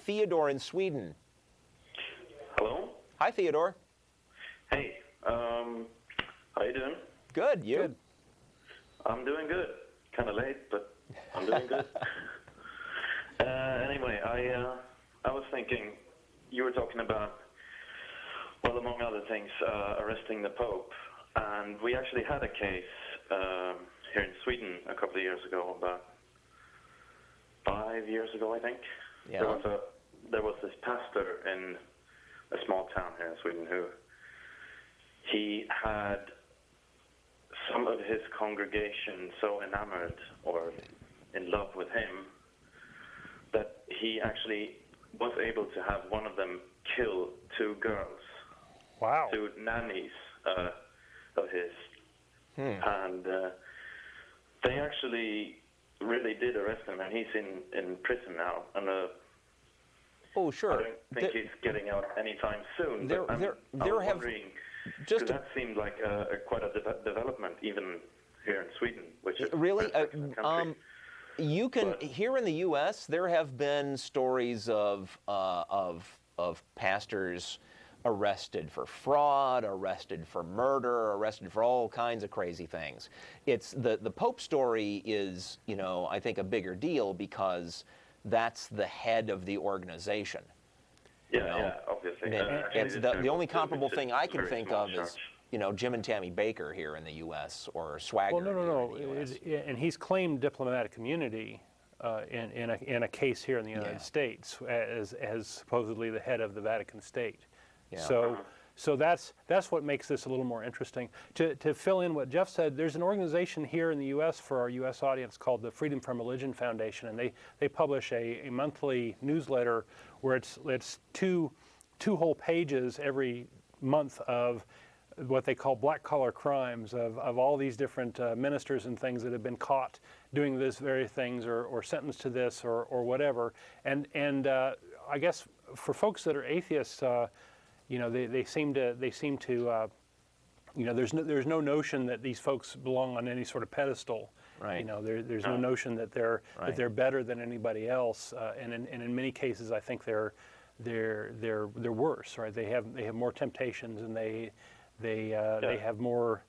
Theodore in Sweden. Hello. Hi, Theodore. Hey. How you doing? Good. You? Good. I'm doing good. Kind of late, but I'm doing good. Anyway, I was thinking, you were talking about, well, among other things, arresting the Pope, and we actually had a case here in Sweden a couple of years ago, about 5 years ago, I think. Yeah. There was this pastor in a small town here in Sweden who he had some of his congregation so enamored or in love with him that he actually was able to have one of them kill two girls. Wow. Two nannies of his. And they actually really did arrest him, and he's in prison now. And Oh, sure. I don't think he's getting out anytime soon. There I'm have wondering, just because that seemed like quite a development even here in Sweden, which is really a country. you can here in the U.S. there have been stories of pastors arrested for fraud, arrested for murder, arrested for all kinds of crazy things. It's the Pope story is, I think a bigger deal because that's the head of the organization. Yeah, obviously. It's the only comparable thing I can think of is, Jim and Tammy Baker here in the U.S. or Swagger. Well, no. And he's claimed diplomatic immunity in a case here in the United States as supposedly the head of the Vatican State. Yeah. So that's what makes this a little more interesting. To fill in what Jeff said, there's an organization here in the U.S. for our U.S. audience called the Freedom from Religion Foundation, and they publish a monthly newsletter where it's two whole pages every month of what they call black-collar crimes of all these different ministers and things that have been caught doing this very things or sentenced to this or whatever. And I guess for folks that are atheists, they seem to there's no notion that these folks belong on any sort of pedestal. Right. There's no notion that they're better than anybody else, and in many cases I think they're worse. Right. They have more temptations, and they have more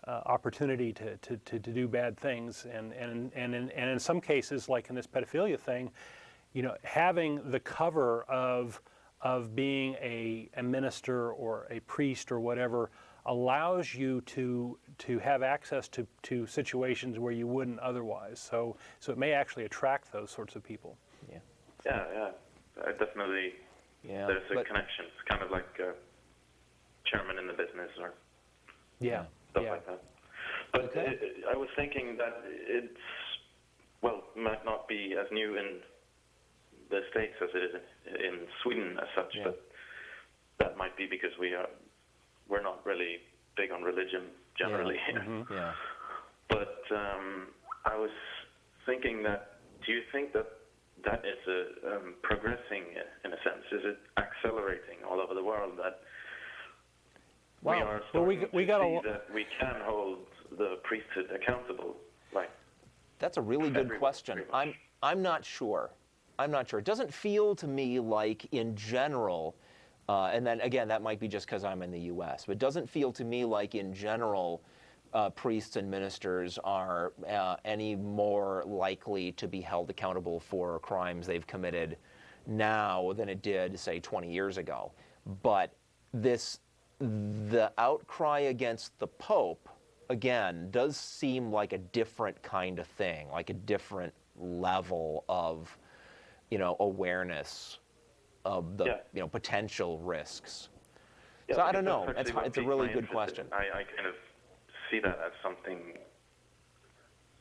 opportunity to do bad things, and in some cases, like in this pedophilia thing, having the cover of being a minister or a priest or whatever allows you to have access to situations where you wouldn't otherwise. So it may actually attract those sorts of people. Yeah. Definitely. Yeah. There's a connection. It's kind of like chairman in the business or stuff like that. But I was thinking that might not be as new in the States as it is in Sweden as such, but that might be because we're not really big on religion generally. Yeah. But I was thinking that, do you think that is progressing in a sense? Is it accelerating all over the world that we are starting to see that we can hold the priesthood accountable? That's a really good question. I'm not sure. It doesn't feel to me like in general, and then again, that might be just because I'm in the U.S., but it doesn't feel to me like in general priests and ministers are any more likely to be held accountable for crimes they've committed now than it did, say, 20 years ago. But the outcry against the Pope, again, does seem like a different kind of thing, like a different level of awareness of the potential risks. So I don't know. It's a really good question. I kind of see that as something.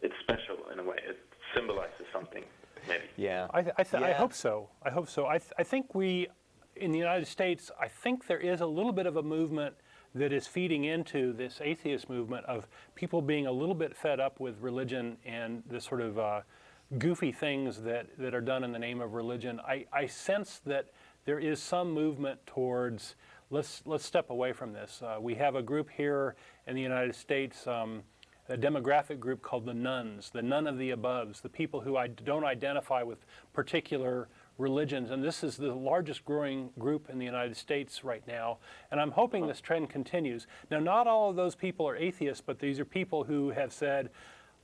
It's special in a way. It symbolizes something, maybe. Yeah. I hope so. I think we, in the United States, I think there is a little bit of a movement that is feeding into this atheist movement of people being a little bit fed up with religion and the sort of goofy things that are done in the name of religion. I sense that there is some movement towards let's step away from this. We have a group here in the United States, a demographic group called the nuns, the none of the aboves, the people who don't identify with particular religions, and this is the largest growing group in the United States right now, and I'm hoping this trend continues. Now, not all of those people are atheists, but these are people who have said,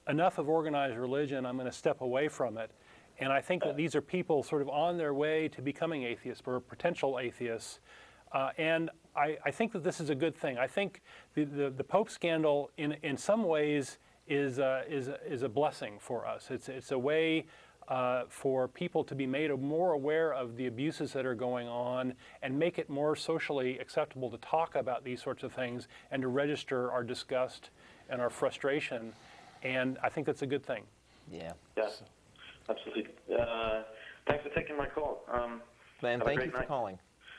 enough of organized religion, I'm going to step away from it. And I think that these are people sort of on their way to becoming atheists or potential atheists. And I think that this is a good thing. I think the Pope scandal, in some ways, is a blessing for us. It's a way for people to be made more aware of the abuses that are going on and make it more socially acceptable to talk about these sorts of things and to register our disgust and our frustration. And I think that's a good thing. Yeah. Yes, absolutely. Thanks for taking my call. And thank you for calling.